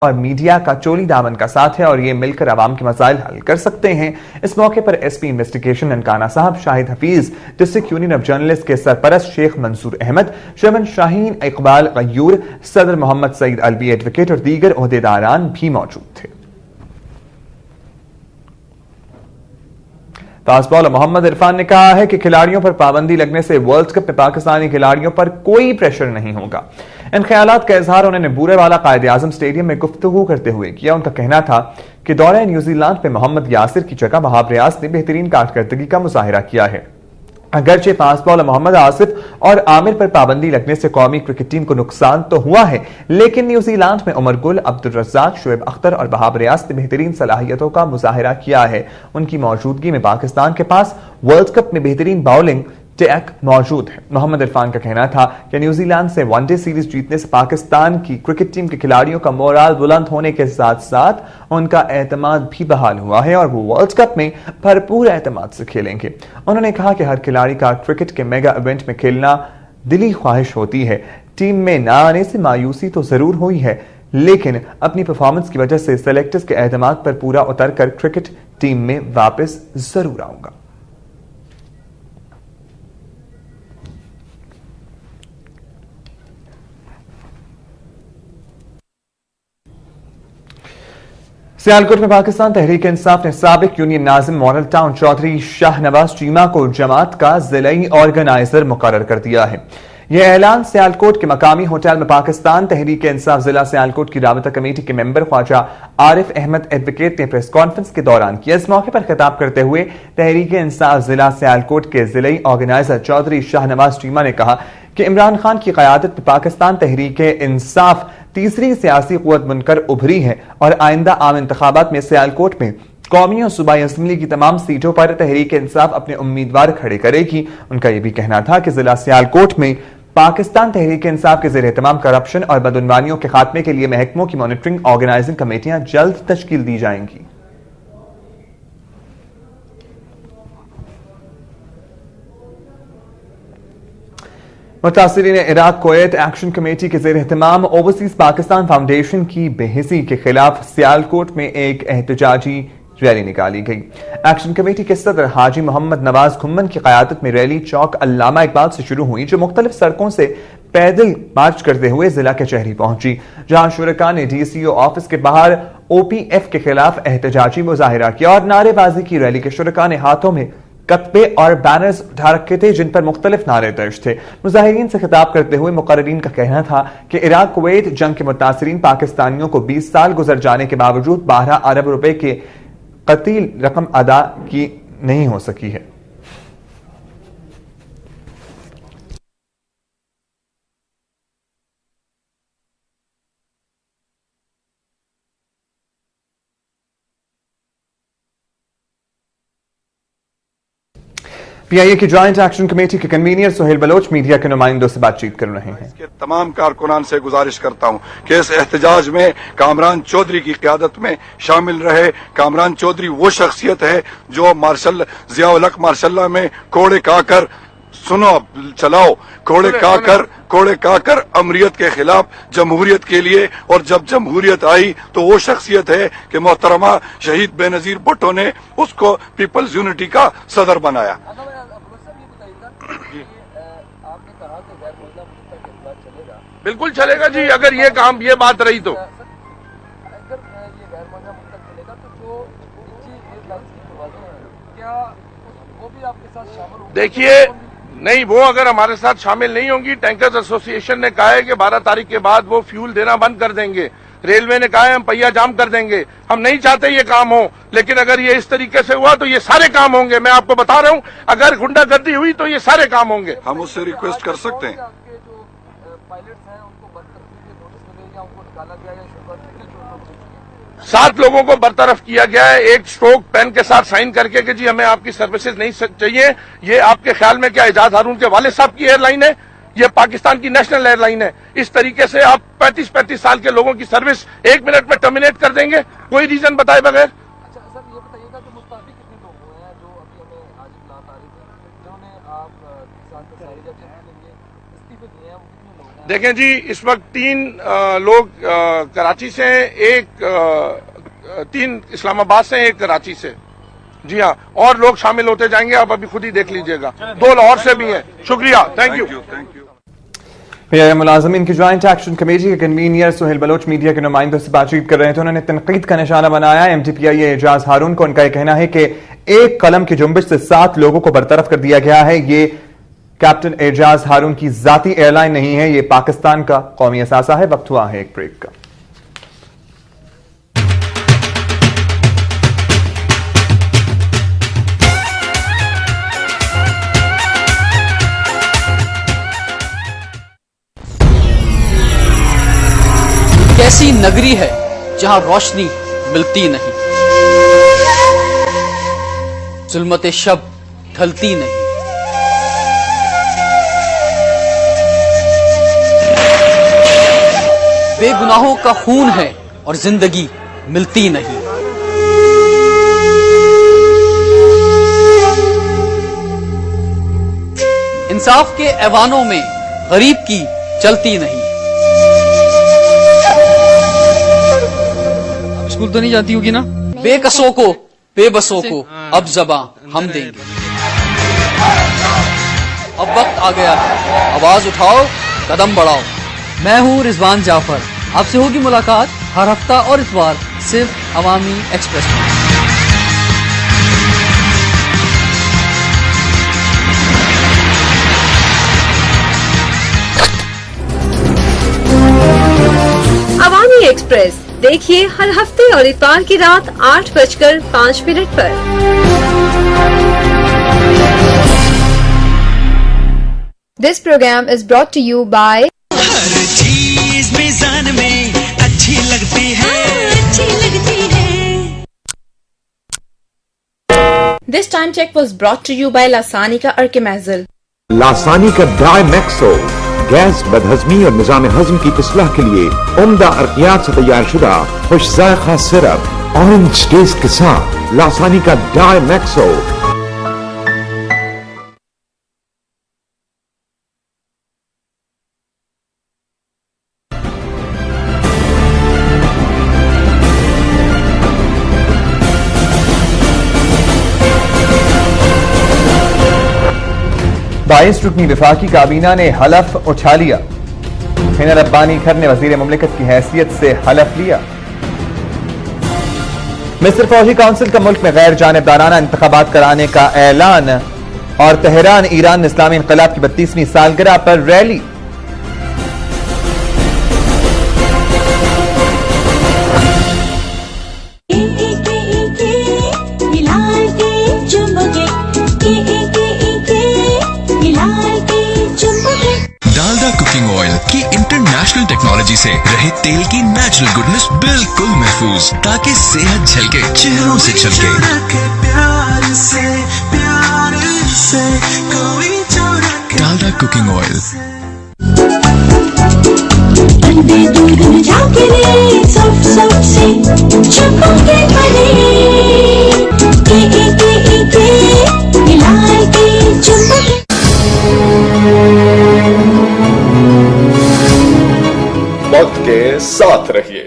और मीडिया का चोली दामन का साथ है और ये मिलकर आवाम के मसाइल हल कर सकते हैं। इस मौके पर एसपी इन्वेस्टिगेशन ननकाना साहब, Shahid Hafeez, district union of journalist के सरपरस्त शेख मंसूर अहमद, चेयरमैन शाहीन इकबाल गयूर, सदर मोहम्मद सईद अलवी एडवोकेट और दीगर ओहदेदारान भी मौजूद थे। फास्ट बॉलर मोहम्मद इरफान ने कहा है कि खिलाड़ियों पर पाबंदी लगने से वर्ल्ड कप में पाकिस्तानी खिलाड़ियों पर कोई प्रेशर नहीं होगा। इन ख्यालात का इजहार उन्होंने बूरेवाला कायद-ए-आज़म स्टेडियम में गुफ्तगू करते हुए किया। उनका कहना था कि दौरे न्यूजीलैंड में मोहम्मद यासिर की जगह वहाब रियाज ने बेहतरीन कारकर्दगी का मुजाहिरा किया है। अगरचे फास्ट बॉलर मोहम्मद आसिफ और आमिर पर पाबंदी लगने से कौमी क्रिकेट टीम को नुकसान तो हुआ है, लेकिन न्यूजीलैंड में उमर गुल, अब्दुल रज़्ज़ाक, शुएब अख्तर और वहाब रियाज ने बेहतरीन सलाहियतों का मुजाहिरा किया है। उनकी मौजूदगी में पाकिस्तान के पास वर्ल्ड कप में बेहतरीन बॉलिंग टैक मौजूद है। मोहम्मद इरफान का कहना था कि न्यूजीलैंड से वनडे सीरीज जीतने से पाकिस्तान की क्रिकेट टीम के खिलाड़ियों का मोराल बुलंद होने के साथ साथ उनका एतमाद भी बहाल हुआ है और वो वर्ल्ड कप में भरपूर एतमाद से खेलेंगे। उन्होंने कहा कि हर खिलाड़ी का क्रिकेट के मेगा इवेंट में खेलना दिली ख्वाहिश होती है। टीम में ना आने से मायूसी तो जरूर हुई है, लेकिन अपनी परफॉर्मेंस की वजह से सेलेक्टर्स के एतमाद पर पूरा उतर कर क्रिकेट टीम में वापस जरूर आऊंगा। सियालकोट में पाकिस्तान तहरीक इंसाफ ने साबिक यूनियन नाजिम मॉडल टाउन चौधरी शाहनवाज चीमा को जमात का जिलाई ऑर्गेनाइजर मुकर्रर कर दिया है। यह ऐलान सियालकोट के मकामी होटल में पाकिस्तान तहरीक इंसाफ जिला सियालकोट की राबता कमेटी के मेंबर ख्वाजा आरिफ अहमद एडवोकेट ने प्रेस कॉन्फ्रेंस के दौरान किया। इस मौके पर खिताब करते हुए तहरीक इंसाफ जिला सियालकोट के जिलाई ऑर्गेनाइजर चौधरी शाहनवाज चीमा ने कहा कि इमरान खान की क़यादत में पाकिस्तान तहरीक इंसाफ तीसरी सियासी कुव्वत बनकर उभरी है और आइंदा आम इंतखाबात में सियालकोट में कौमी और सूबाई असम्बली की तमाम सीटों पर तहरीक इंसाफ अपने उम्मीदवार खड़े करेगी। उनका यह भी कहना था कि जिला सियालकोट में पाकिस्तान तहरीक इंसाफ के ज़ेरे तमाम करप्शन और बदउनवानियों के खात्मे के लिए महकमों की मॉनिटरिंग ऑर्गेनाइजिंग कमेटियां जल्द तश्कील दी जाएंगी। मुतासिरीन इराक कुवैत एक्शन कमेटी के ज़ेर एहतमाम ओवरसीज पाकिस्तान फाउंडेशन की बेहिसी के खिलाफ सियालकोट में एक एहतजाजी रैली निकाली गई। एक्शन कमेटी के सदर हाजी मोहम्मद नवाज खुम्मन की क़यादत में रैली चौक अल्लामा इकबाल से शुरू हुई, जो मुख्तलिफ सड़कों से पैदल मार्च करते हुए जिला कचहरी पहुंची, जहां शुरका ने डीसीओ ऑफिस के बाहर ओपीएफ के खिलाफ एहतजाजी मुजाहिरा किया और नारेबाजी की। रैली के शुरका ने हाथों में कतबे और बैनर्स उठा रखे थे जिन पर मुख्तलिफ नारे दर्ज थे। मुजाहिरीन से खिताब करते हुए मुकर्रीन का कहना था कि इराक कुवैत जंग के मुतासिरीन पाकिस्तानियों को 20 साल गुजर जाने के बावजूद 12 अरब रुपए के कतील रकम अदा की नहीं हो सकी है। पीआईए की ज्वाइंट एक्शन कमेटी के कन्वीनर सुहेल बलोच मीडिया के नुमाइंदों से बातचीत कर रहे हैं। इसके तमाम कारकुनान से गुजारिश करता हूं कि इस एहतजाज में कामरान चौधरी की क़यादत में शामिल रहे। कामरान चौधरी वो शख्सियत है जो मार्शल ज़ियाउल हक मार्शल्ला में कोड़े काकर सुनो चलाओ, कोड़े काकर अमरीत के खिलाफ जमहूरियत के लिए, और जब जमहूरियत आई तो वो शख्सियत है कि मोहतरमा शहीद बेनजीर भुट्टो ने उसको पीपल्स यूनिटी का सदर बनाया। बिल्कुल चलेगा जी, अगर ये बात रही तो। देखिए, नहीं, वो अगर हमारे साथ शामिल नहीं होंगी, टैंकर्स एसोसिएशन ने कहा है कि 12 तारीख के बाद वो फ्यूल देना बंद कर देंगे। रेलवे ने कहा है हम पहिया जाम कर देंगे। हम नहीं चाहते ये काम हो, लेकिन अगर ये इस तरीके से हुआ तो ये सारे काम होंगे। मैं आपको बता रहा हूं, अगर गुंडागर्दी हुई तो ये सारे काम होंगे। हम उससे रिक्वेस्ट कर सकते हैं। सात लोगों को बरतरफ किया गया है, एक स्ट्रोक पेन के साथ साइन करके कि जी हमें आपकी सर्विसेज नहीं चाहिए। ये आपके ख्याल में क्या एजाज हारून के वालिद साहब की एयरलाइन है? ये पाकिस्तान की नेशनल एयरलाइन है। इस तरीके से आप 35-35 साल के लोगों की सर्विस 1 मिनट में टर्मिनेट कर देंगे, कोई रीजन बताए बगैर? अच्छा सर, ये बताइएगा कि मुस्तफी कितने लोग हुए हैं जो अभी हमें आज इत्तला आ रही थी, जिन्होंने आप इस्तीफे दिए हैं, वो कितने लोग हैं? देखें जी, इस वक्त 3 लोग कराची से, 3 इस्लामाबाद से, 1 कराची से। जी हाँ, और लोग शामिल होते जाएंगे, आप अभी खुद ही देख लीजिएगा। 2 लाहौर से भी हैं। शुक्रिया, थैंक यू। पीआईएम मुलाजमीन की ज्वाइंट एक्शन कमेटी के कन्वीनियर सुहेल बलोच मीडिया के नुमाइंदों से बातचीत कर रहे थे। उन्होंने तनकीद का निशाना बनाया MTPI एजाज हारून को। उनका यह कहना है कि एक कलम की जुम्बिश से 7 लोगों को बरतरफ कर दिया गया है। ये कैप्टन एजाज हारून की जाती एयरलाइन नहीं है, ये पाकिस्तान का कौमी असासा है। वक्त हुआ है एक ब्रेक का। ऐसी नगरी है जहां रोशनी मिलती नहीं, जुल्मत शब ढलती नहीं, बेगुनाहों का खून है और जिंदगी मिलती नहीं। इंसाफ के ऐवानों में गरीब की चलती नहीं। स्कूल तो नहीं जाती होगी ना? बेकसों को, बेबसों को अब ज़बां हम देंगे। अब वक्त आ गया है, आवाज उठाओ, कदम बढ़ाओ। मैं हूँ रिजवान जाफर, आपसे होगी मुलाकात हर हफ्ता और इस बार सिर्फ अवामी एक्सप्रेस में। अवामी एक्सप्रेस देखिए हर हफ्ते और इतवार की रात 8:05 पर। This program is brought to you by हर चीज मिजान में अच्छी लगती है, अच्छी लगती है। This time check was brought to you by लासानी का अर्केमेजल। लासानी का ड्राई मैक्सो गैस, बदहजमी और निजाम हजम की इस्लाह के लिए उम्दा अर्कियात से तैयार शुदा खुश जायका सिरप ऑरेंज टेस्ट के साथ लासानी का ड्राई मैक्सो। बाईस रुकनी वफाकी काबीना ने हलफ उठा लिया। हिना रब्बानी खर ने वजीर मुमलिकत की हैसियत से हलफ लिया। मिस्र फौजी काउंसिल का मुल्क में गैर जानिबदाराना इंतखाबात कराने का ऐलान। और तेहरान ईरान इस्लामी इनकलाब की 32वीं सालगिरह पर रैली। डालडा कुकिंग ऑयल की इंटरनेशनल टेक्नोलॉजी से रहे तेल की नेचुरल गुडनेस बिल्कुल महफूज, ताकि सेहत झलके चेहरों से छलके। Dalda cooking oil. वक्त के साथ रहिए।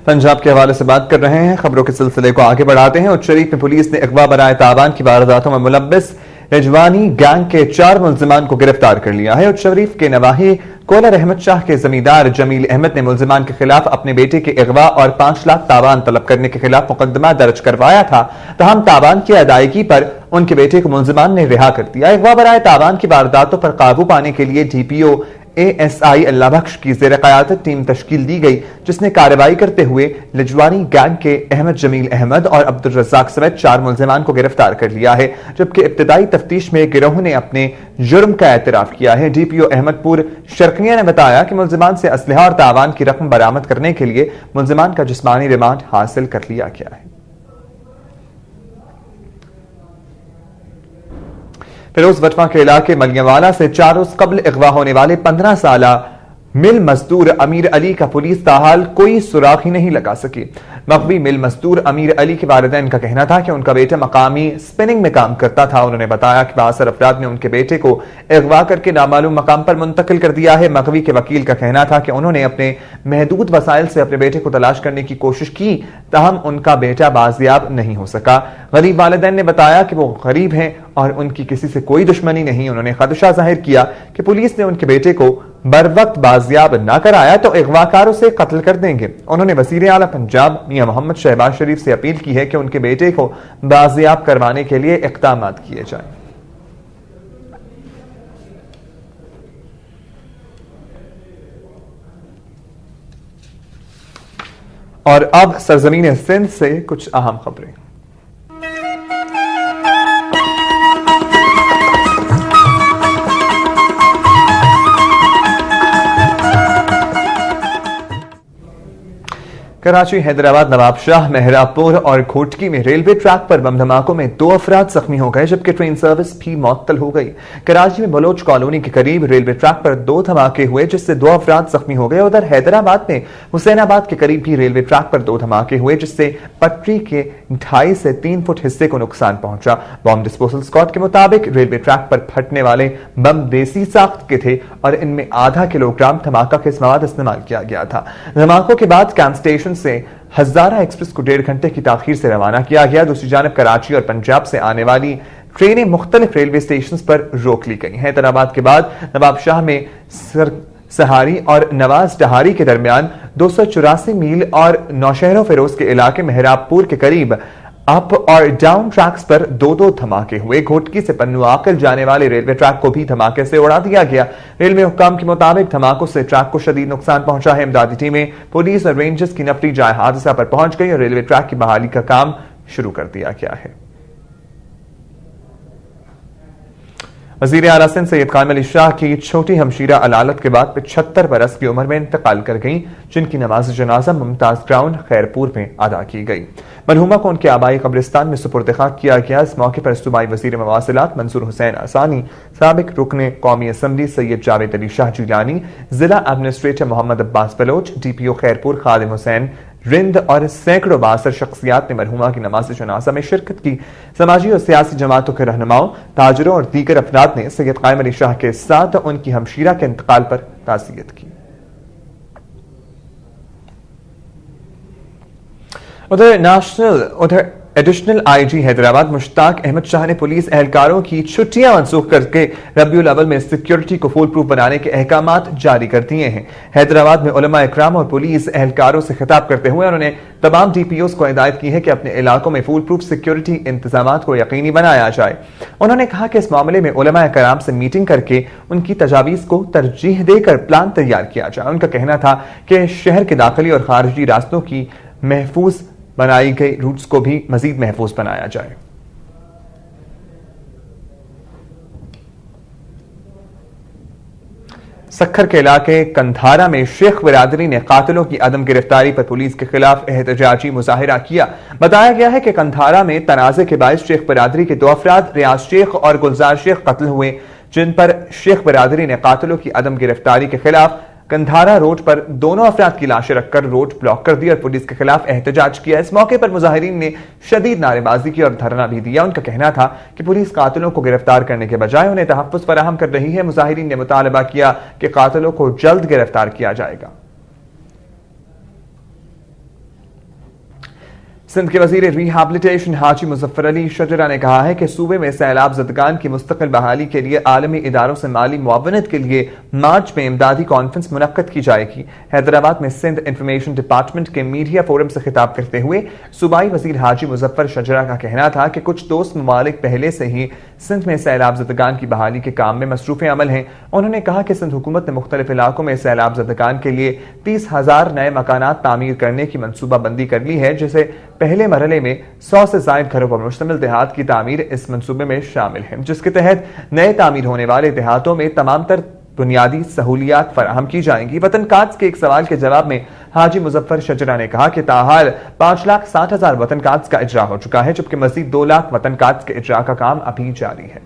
पंजाब के हवाले से बात कर रहे हैं। खबरों के सिलसिले को आगे बढ़ाते हैं। उच्च शरीफ में पुलिस ने अगवा बराए ताबान की वारदातों में मुलब्बिस रिजवानी गैंग के 4 मुल्जिमान को गिरफ्तार कर लिया है। उच्च शरीफ के नवाही कोलर अहमद शाह के जमींदार जमील अहमद ने मुल्जिमान के खिलाफ अपने बेटे के अगवा और 5 लाख ताबान तलब करने के खिलाफ मुकदमा दर्ज करवाया था। तहम ताबान की अदायगी पर उनके बेटे को मुल्जिमान ने रिहा कर दिया। अगवा बराए ताबान की वारदातों पर काबू पाने के लिए DPO ASI अल्लाह बख्श की ज़ेर क़यादत टीम तश्कील दी गई, जिसने कार्रवाई करते हुए लिजवानी गैंग के अहमद जमील अहमद और अब्दुल रज़ाक समेत 4 मुल्जिमान को गिरफ्तार कर लिया है। जबकि इब्तिदाई तफ्तीश में गिरोह ने अपने जुर्म का एतराफ किया है। DPO अहमदपुर शर्किया ने बताया कि मुल्जिमान से असलहा और तावान की रकम बरामद करने के लिए मुल्जिमान का जिस्मानी रिमांड हासिल कर लिया गया है। फिरोज वटवा के इलाके मलियावाला से 4 रोज कबल अगवा होने वाले 15 साला मिल मजदूर अमीर अली का पुलिस ताहाल कोई सुराग ही नहीं लगा सकी। मगवी मिल मजदूर अमीर अली के वालिदैन का कहना था कि उनका बेटा मकामी स्पिनिंग में काम करता था। उन्होंने बताया कि बासर अफराद ने उनके बेटे को अगवा करके नामालूम मकाम पर मुंतकिल कर दिया है। मगवी के वकील का कहना था कि उन्होंने अपने महदूद वसाइल से अपने बेटे को तलाश करने की कोशिश की, ताहम उनका बेटा बाजियाब नहीं हो सका। गरीब वालिदैन ने बताया कि वो गरीब हैं और उनकी किसी से कोई दुश्मनी नहीं। उन्होंने खदशा जाहिर किया कि पुलिस ने उनके बेटे को बर वक्त बाजियाब न कराया तो अगवाकारों से कत्ल कर देंगे। उन्होंने वजीर आला पंजाब मियां मोहम्मद शहबाज शरीफ से अपील की है कि उनके बेटे को बाजियाब करवाने के लिए इक़दाम किए जाएं। और अब सरजमीन सिंध से कुछ अहम खबरें। कराची, हैदराबाद, नवाबशाह, मेहरापुर और खोटकी में रेलवे ट्रैक पर बम धमाकों में 2 अफराद जख्मी हो गए, जबकि ट्रेन सर्विस भी मुअत्तल हो गई। कराची में बलोच कॉलोनी के करीब रेलवे ट्रैक पर 2 धमाके हुए, जिससे 2 अफराद जख्मी हो गए। उधर हैदराबाद में हुसैनाबाद के करीब भी रेलवे ट्रैक पर 2 धमाके हुए, जिससे पटरी के 2.5 से 3 फुट हिस्से को नुकसान पहुंचा। बॉम्ब डिस्पोजल स्क्वाड के मुताबिक रेलवे ट्रैक पर फटने वाले बम देसी साख्त के थे और इनमें आधा किलोग्राम धमाका के मवाद इस्तेमाल किया गया था। धमाकों के बाद कैंप स्टेशन से हजारा एक्सप्रेस को 1.5 घंटे की ताखीर से रवाना किया गया। दूसरी जानब कराची और पंजाब से आने वाली ट्रेनें मुख्तलिफ रेलवे स्टेशन पर रोक ली गई। हैदराबाद के बाद नवाबशाह में सहारी और नवाज डहारी के दरमियान 284 मील और नौशहरों फिरोज के इलाके मेहराबपुर के करीब अप और डाउन ट्रैक्स पर 2 धमाके हुए। घोटकी से पन्नू आकल जाने वाले रेलवे ट्रैक को भी धमाके से उड़ा दिया गया। रेलवे हुक्काम के मुताबिक धमाकों से ट्रैक को शदीद नुकसान पहुंचा है। इमदादी टीमें, पुलिस और रेंजर्स की नफरी जाए हादसा पर पहुंच गई और रेलवे ट्रैक की बहाली का काम शुरू कर दिया गया है। वजीर आला सिंध सैयद कामिल अली शाह की छोटी हमशीरा अलालत के बाद 75 बरस की उम्र में इंतकाल कर गई, जिनकी नमाज जनाजा मुमताज ग्राउंड खैरपुर में अदा की गई। मरहुमा को उनके आबाई कब्रिस्तान में सुपुर्द खाक किया गया। इस मौके पर सूबाई वजीर मवासिलात मंसूर हुसैन आसानी, साबिक रुकने कौमी असम्बली सैयद जावेद अली शाह जिलानी, जिला एडमिनिस्ट्रेटर मोहम्मद अब्बास बलोच, DPO खैरपुर खादिम हुसैन रिंद और सैकड़ों बासर शख्सियात ने मरहुमा की नमाज जनाजा में शिरकत की। समाजी और सियासी जमातों के रहनुमाओं, ताजरों और दीगर अफराद ने सैयद कायम अली शाह के साथ उनकी हमशीरा के इंतकाल पर ताज़ियत की। उधर एडिशनल IG हैदराबाद मुश्ताक अहमद शाह ने पुलिस एहलकारों की छुट्टियां मनसूख करके रबीउल अव्वल में सिक्योरिटी को फूल प्रूफ बनाने के अहकामात जारी कर दिए हैं। हैदराबाद में उलमा इकराम और पुलिस एहलकारों से खिताब करते हुए उन्होंने तमाम DPOs को हिदायत की है कि अपने इलाकों में फूल प्रूफ सिक्योरिटी इंतजामात को यकीनी बनाया जाए। उन्होंने कहा कि इस मामले में उलमा इकराम से मीटिंग करके उनकी तजावीज को तरजीह देकर प्लान तैयार किया जाए। उनका कहना था कि शहर के दाखिली और खारजी रास्तों की महफूज बनाई गई रूट्स को भी मजीद महफूज बनाया जाए। सक्खर के इलाके कंधारा में शेख बिरादरी ने कातिलों की अदम गिरफ्तारी पर पुलिस के खिलाफ एहतजाजी मुजाहिरा किया। बताया गया है कि कंधारा में तनाजे के बायस शेख बिरादरी के 2 अफराद रियाज शेख और गुलजार शेख कत्ल हुए, जिन पर शेख बिरादरी ने कातिलों की अदम गिरफ्तारी के खिलाफ कंधारा रोड पर दोनों अफराद की लाशें रखकर रोड ब्लॉक कर दी और पुलिस के खिलाफ एहतजाज किया। इस मौके पर मुजाहिरीन ने शदीद नारेबाजी की और धरना भी दिया। उनका कहना था कि पुलिस कातिलों को गिरफ्तार करने के बजाय उन्हें तहफ्फुज़ फराहम कर रही है। मुजाहिरीन ने मुतालबा किया कि कातिलों को जल्द गिरफ्तार किया जाएगा। सिंध के वजीर रिहैबिलिटेशन हाजी मुजफ्फर अली शजरा ने कहा है कि सूबे में सैलाब ज़दगान की मुस्तकिल बहाली के लिए आलमी इदारों से माली मुआवनत के लिए मार्च में इमदादी कॉन्फ्रेंस मुनक्कद की जाएगी। हैदराबाद में सिंध इंफॉर्मेशन डिपार्टमेंट के मीडिया फोरम से खिताब करते हुए सूबाई वजीर हाजी मुजफ्फर शजरा का कहना था कि कुछ दोस्त ममालिक पहले से ही सिंध में सैलाब ज़दगान की बहाली के काम में मसरूफ़ अमल हैं। उन्होंने कहा कि सिंध हुकूमत ने मुख्तलिफ इलाकों में सैलाब ज़दगान के लिए 30,000 नए मकानात तामीर करने की मनसूबाबंदी कर ली है, जिसे पहले मरहले में 100 से ज़ायद घरों पर मुश्तमिल देहात की तामीर इस मंसूबे में शामिल है, जिसके तहत नए तामीर होने वाले देहातों में तमाम तर बुनियादी सहूलियात फराहम की जाएंगी। वतन काज के एक सवाल के जवाब में हाजी मुजफ्फर शजरा ने कहा कि ताहाल 5,60,000 वतन काज का इजरा हो चुका है, जबकि मजीद 2 लाख वतन काज के इजरा का काम अभी जारी है।